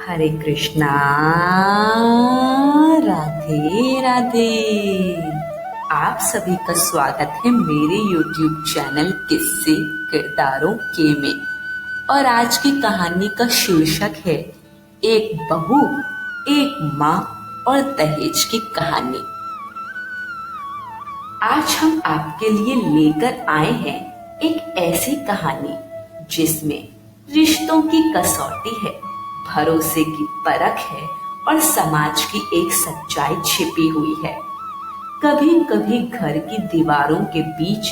हरे कृष्णा। राधे राधे। आप सभी का स्वागत है मेरे YouTube चैनल किस्से किरदारों के में। और आज की कहानी का शीर्षक है एक बहू, एक माँ और दहेज की कहानी। आज हम आपके लिए लेकर आए हैं एक ऐसी कहानी जिसमें रिश्तों की कसौटी है, भरोसे की परख है और समाज की एक सच्चाई छिपी हुई है। कभी कभी घर की दीवारों के बीच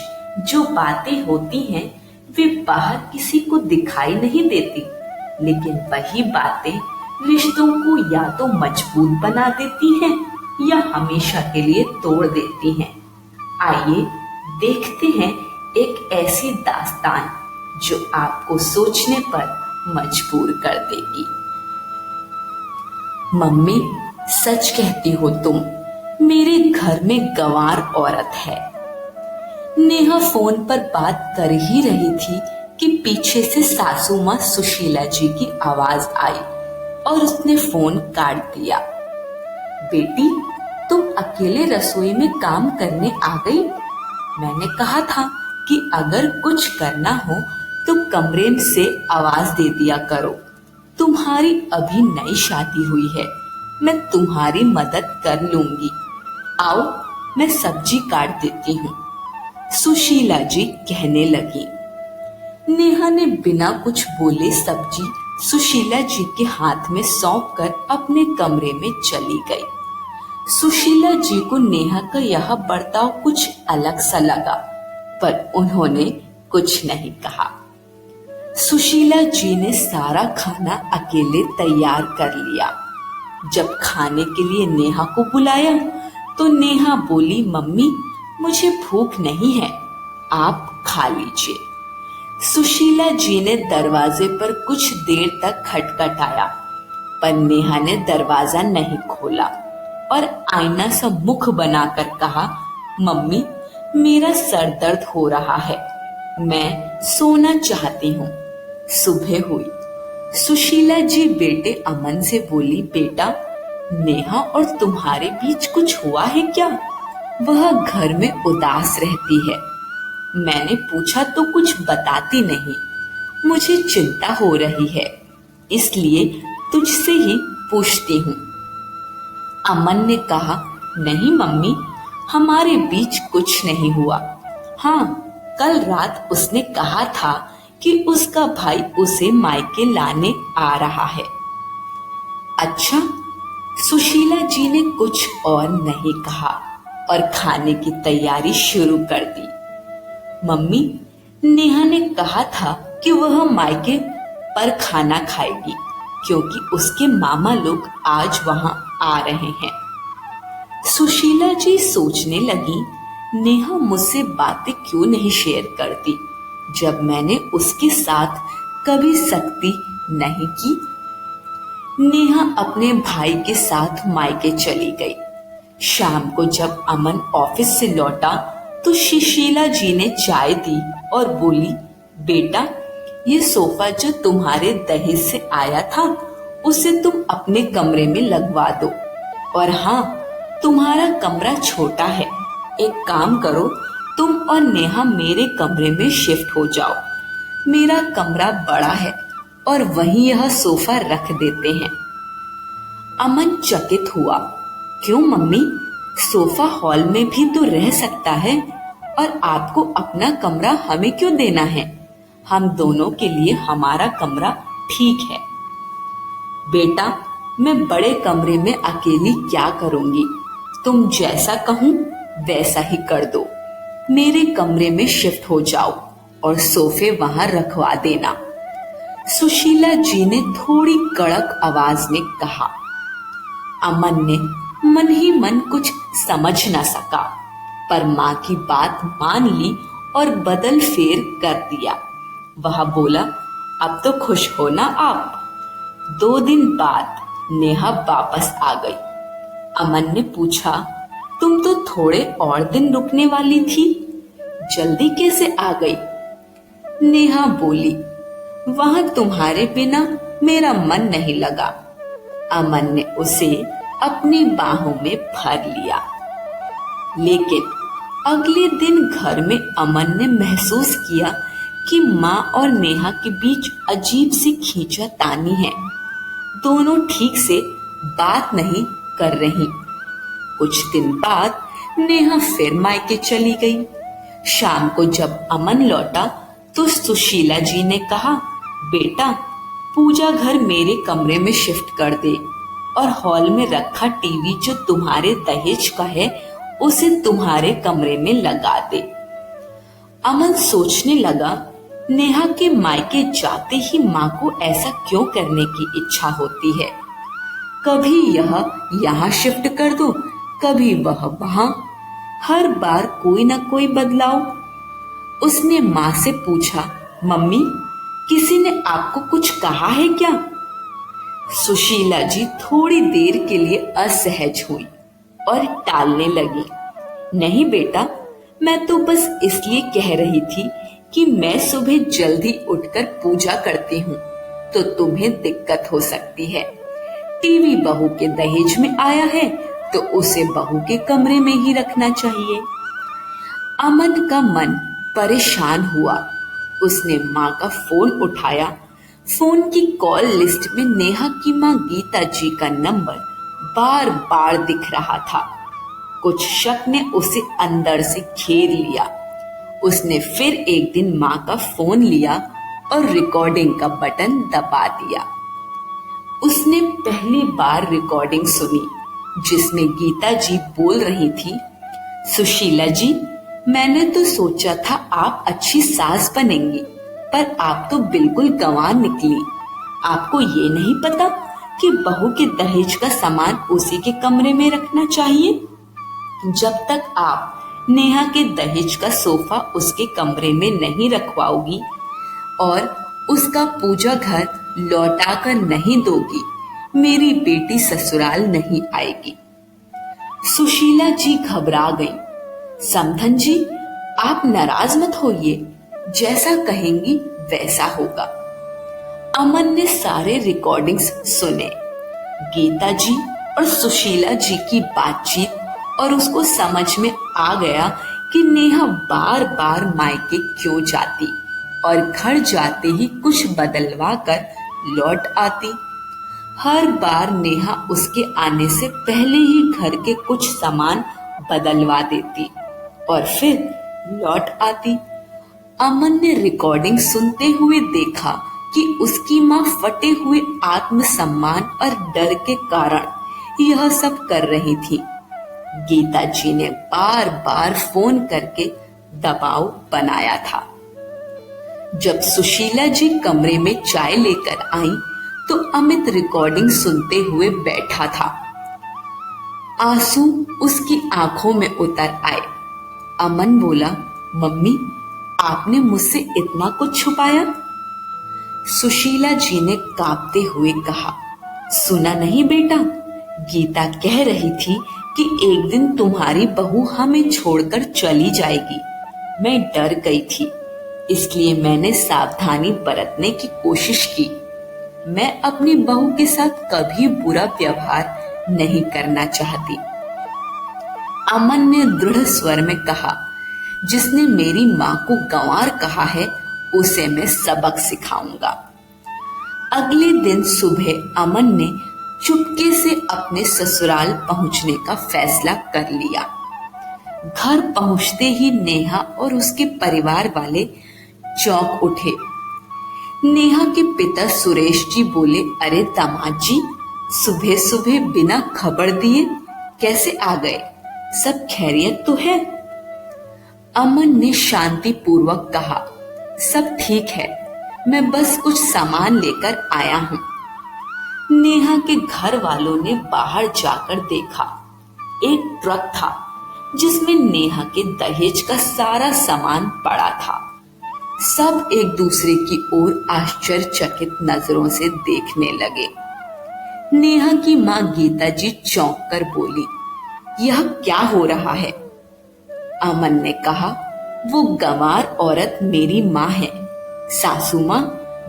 जो बातें होती हैं वे बाहर किसी को दिखाई नहीं देती, लेकिन वही बातें रिश्तों को या तो मजबूत बना देती हैं या हमेशा के लिए तोड़ देती हैं। आइए देखते हैं एक ऐसी दास्तान जो आपको सोचने पर मजबूर कर देगी। मम्मी, सच कहती हो तुम, मेरे घर में गंवार औरत है। नेहा फोन पर बात कर ही रही थी कि पीछे से सासू माँ सुशीला जी की आवाज आई और उसने फोन काट दिया। बेटी, तुम अकेले रसोई में काम करने आ गई? मैंने कहा था कि अगर कुछ करना हो तो कमरे से आवाज दे दिया करो। तुम्हारी अभी नई शादी हुई है, मैं तुम्हारी मदद कर लूंगी। आओ, मैं सब्जी काट देती हूँ, सुशीला जी कहने लगी। नेहा ने बिना कुछ बोले सब्जी सुशीला जी के हाथ में सौंप कर अपने कमरे में चली गई। सुशीला जी को नेहा का यह बर्ताव कुछ अलग सा लगा, पर उन्होंने कुछ नहीं कहा। सुशीला जी ने सारा खाना अकेले तैयार कर लिया। जब खाने के लिए नेहा को बुलाया तो नेहा बोली, मम्मी, मुझे भूख नहीं है, आप खा लीजिए। सुशीला जी ने दरवाजे पर कुछ देर तक खटखटाया, पर नेहा ने दरवाजा नहीं खोला और आईना सा मुख बनाकर कहा, मम्मी, मेरा सर दर्द हो रहा है, मैं सोना चाहती हूँ। सुबह हुई। सुशीला जी बेटे अमन से बोली, बेटा, नेहा और तुम्हारे बीच कुछ हुआ है क्या? वह घर में उदास रहती है। मैंने पूछा तो कुछ बताती नहीं। मुझे चिंता हो रही है, इसलिए तुझसे ही पूछती हूँ। अमन ने कहा, नहीं मम्मी, हमारे बीच कुछ नहीं हुआ। हाँ, कल रात उसने कहा था कि उसका भाई उसे मायके लाने आ रहा है। अच्छा। सुशीला जी ने कुछ और नहीं कहा और खाने की तैयारी शुरू कर दी। मम्मी, नेहा ने कहा था कि वह मायके पर खाना खाएगी क्योंकि उसके मामा लोग आज वहां आ रहे हैं। सुशीला जी सोचने लगी, नेहा मुझसे बातें क्यों नहीं शेयर करती जब मैंने उसके साथ कभी सख्ती नहीं की। नेहा अपने भाई के साथ मायके चली गई। शाम को जब अमन ऑफिस से लौटा तो सुशीला जी ने चाय दी और बोली, बेटा, ये सोफा जो तुम्हारे दहेज से आया था उसे तुम अपने कमरे में लगवा दो। और हाँ, तुम्हारा कमरा छोटा है, एक काम करो, तुम और नेहा मेरे कमरे में शिफ्ट हो जाओ। मेरा कमरा बड़ा है और वहीं यह सोफा रख देते हैं। अमन चकित हुआ, क्यों मम्मी, सोफा हॉल में भी तो रह सकता है और आपको अपना कमरा हमें क्यों देना है? हम दोनों के लिए हमारा कमरा ठीक है। बेटा, मैं बड़े कमरे में अकेली क्या करूंगी? तुम जैसा कहूं वैसा ही कर दो। मेरे कमरे में शिफ्ट हो जाओ और सोफे वहां रखवा देना, सुशीला जी ने थोड़ी कड़क आवाज में कहा। अमन ने मन ही मन कुछ समझ न सका, पर माँ की बात मान ली और बदल फेर कर दिया। वह बोला, अब तो खुश हो ना आप? 2 दिन बाद नेहा वापस आ गई। अमन ने पूछा, तुम तो थोड़े और दिन रुकने वाली थी, जल्दी कैसे आ गई? नेहा बोली, वहां तुम्हारे बिना मेरा मन नहीं लगा, अमन ने उसे अपनी बाहों में भर लिया। लेकिन अगले दिन घर में अमन ने महसूस किया कि माँ और नेहा के बीच अजीब सी खींचातानी है। दोनों ठीक से बात नहीं कर रही। कुछ दिन बाद नेहा फिर मायके चली गई। शाम को जब अमन लौटा तो सुशीला जी ने कहा, बेटा पूजा घर मेरे कमरे में शिफ्ट कर दे और हॉल में रखा टीवी जो तुम्हारे दहेज का है उसे तुम्हारे कमरे में लगा दे। अमन सोचने लगा, नेहा के मायके जाते ही माँ को ऐसा क्यों करने की इच्छा होती है। कभी यह यहाँ शिफ्ट कर दो, कभी वह वहां, हर बार कोई ना कोई बदलाव। उसने माँ से पूछा, मम्मी किसी ने आपको कुछ कहा है क्या? सुशीला जी थोड़ी देर के लिए असहज हुई और टालने लगी। नहीं बेटा, मैं तो बस इसलिए कह रही थी कि मैं सुबह जल्दी उठकर पूजा करती हूँ तो तुम्हें दिक्कत हो सकती है। टीवी बहू के दहेज में आया है तो उसे बहू के कमरे में ही रखना चाहिए। अमन का मन परेशान हुआ। उसने माँ का फोन उठाया। फोन की कॉल लिस्ट में नेहा की माँ गीता जी का नंबर बार बार दिख रहा था। कुछ शक ने उसे अंदर से घेर लिया। उसने फिर एक दिन माँ का फोन लिया और रिकॉर्डिंग का बटन दबा दिया। उसने पहली बार रिकॉर्डिंग सुनी जिसमें गीता जी बोल रही थी, सुशीला जी, मैंने तो सोचा था आप अच्छी सास बनेंगी, पर आप तो बिल्कुल गंवार निकली। आपको ये नहीं पता कि बहू के दहेज का सामान उसी के कमरे में रखना चाहिए। जब तक आप नेहा के दहेज का सोफा उसके कमरे में नहीं रखवाओगी और उसका पूजा घर लौटाकर नहीं दोगी, मेरी बेटी ससुराल नहीं आएगी। सुशीला जी घबरा गई। समधन जी, आप नाराज मत होइए, जैसा कहेंगी वैसा होगा। अमन ने सारे रिकॉर्डिंग्स सुने, गीता जी और सुशीला जी की बातचीत, और उसको समझ में आ गया कि नेहा बार बार मायके क्यों जाती और घर जाते ही कुछ बदलवा कर लौट आती। हर बार नेहा उसके आने से पहले ही घर के कुछ सामान बदलवा देती और फिर लौट आती। अमन ने रिकॉर्डिंग सुनते हुए देखा कि उसकी माँ फटे हुए आत्मसम्मान और डर के कारण यह सब कर रही थी। गीता जी ने बार बार फोन करके दबाव बनाया था। जब सुशीला जी कमरे में चाय लेकर आई तो अमित रिकॉर्डिंग सुनते हुए बैठा था। आंसू उसकी आंखों में उतर आए। अमन बोला, मम्मी, आपने मुझसे इतना कुछ छुपाया? सुशीला जी ने कांपते हुए कहा, सुना नहीं बेटा, गीता कह रही थी कि एक दिन तुम्हारी बहू हमें छोड़कर चली जाएगी। मैं डर गई थी, इसलिए मैंने सावधानी बरतने की कोशिश की। मैं अपनी बहू के साथ कभी बुरा व्यवहार नहीं करना चाहती। अमन ने दृढ़ स्वर में कहा, जिसने मेरी माँ को गंवार कहा है उसे मैं सबक सिखाऊंगा। अगले दिन सुबह अमन ने चुपके से अपने ससुराल पहुंचने का फैसला कर लिया। घर पहुंचते ही नेहा और उसके परिवार वाले चौंक उठे। नेहा के पिता सुरेश जी बोले, अरे दामाद जी, सुबह सुबह बिना खबर दिए कैसे आ गए? सब खैरियत तो है? अमन ने शांति पूर्वक कहा, सब ठीक है, मैं बस कुछ सामान लेकर आया हूँ। नेहा के घर वालों ने बाहर जाकर देखा। एक ट्रक था जिसमें नेहा के दहेज का सारा सामान पड़ा था। सब एक दूसरे की ओर आश्चर्यचकित नजरों से देखने लगे। नेहा की माँ गीता जी चौंक कर बोली, यह क्या हो रहा है? अमन ने कहा, वो गंवार औरत मेरी माँ है। सासू माँ,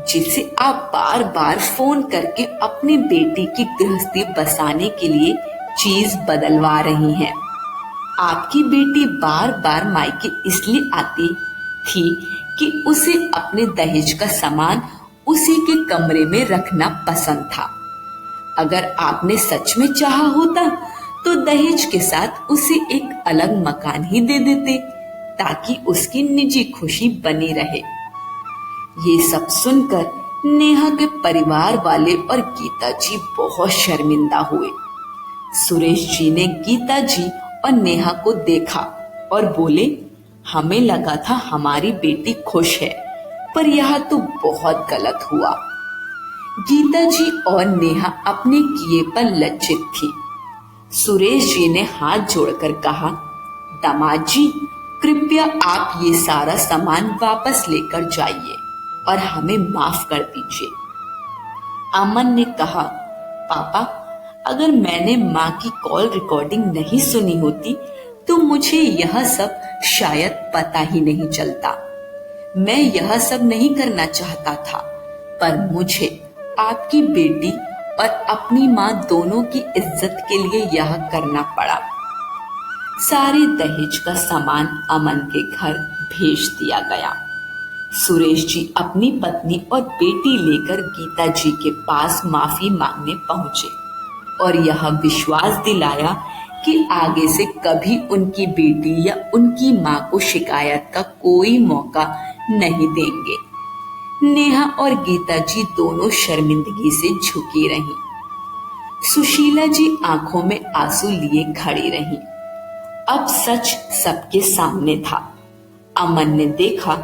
जिसे आप बार बार फोन करके अपनी बेटी की गृहस्थी बसाने के लिए चीज बदलवा रही हैं। आपकी बेटी बार बार मायके इसलिए आती थी कि उसे अपने दहेज का सामान उसी के कमरे में रखना पसंद था। अगर आपने सच में चाहा होता तो दहेज के साथ उसे एक अलग मकान ही दे देते ताकि उसकी निजी खुशी बनी रहे। ये सब सुनकर नेहा के परिवार वाले और गीता जी बहुत शर्मिंदा हुए। सुरेश जी ने गीता जी और नेहा को देखा और बोले, हमें लगा था हमारी बेटी खुश है, पर यह तो बहुत गलत हुआ। गीता जी और नेहा अपने किए पर लज्जित थी। सुरेश जी ने हाथ जोड़कर कहा, दामाद जी, कृपया आप ये सारा सामान वापस लेकर जाइए और हमें माफ कर दीजिए। अमन ने कहा, पापा, अगर मैंने माँ की कॉल रिकॉर्डिंग नहीं सुनी होती तो मुझे यह सब शायद पता ही नहीं चलता। मैं यह सब नहीं करना चाहता था, पर मुझे आपकी बेटी और अपनी माँ दोनों की इज्जत के लिए यह करना पड़ा। सारे दहेज का सामान अमन के घर भेज दिया गया। सुरेश जी अपनी पत्नी और बेटी लेकर गीता जी के पास माफी मांगने पहुंचे और यह विश्वास दिलाया कि आगे से कभी उनकी बेटी या उनकी माँ को शिकायत का कोई मौका नहीं देंगे। नेहा और गीता जी दोनों शर्मिंदगी से झुकी रहीं। सुशीला जी आंखों में आंसू लिए खड़ी रहीं। अब सच सबके सामने था। अमन ने देखा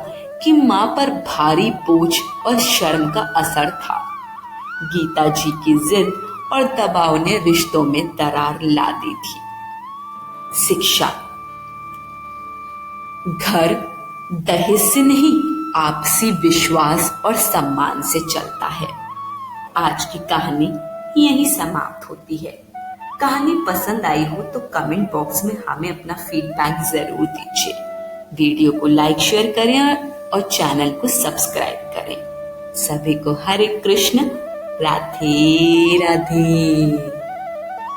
कि माँ पर भारी बोझ और शर्म का असर था। गीता जी की जिद और दबाव ने रिश्तों में दरार ला दी थी। शिक्षा। घर दहेज से नहीं, आपसी विश्वास और सम्मान से चलता है। आज की कहानी यही समाप्त होती है। कहानी पसंद आई हो तो कमेंट बॉक्स में हमें अपना फीडबैक जरूर दीजिए। वीडियो को लाइक शेयर करें और चैनल को सब्सक्राइब करें। सभी को हरे कृष्ण, राधे राधे।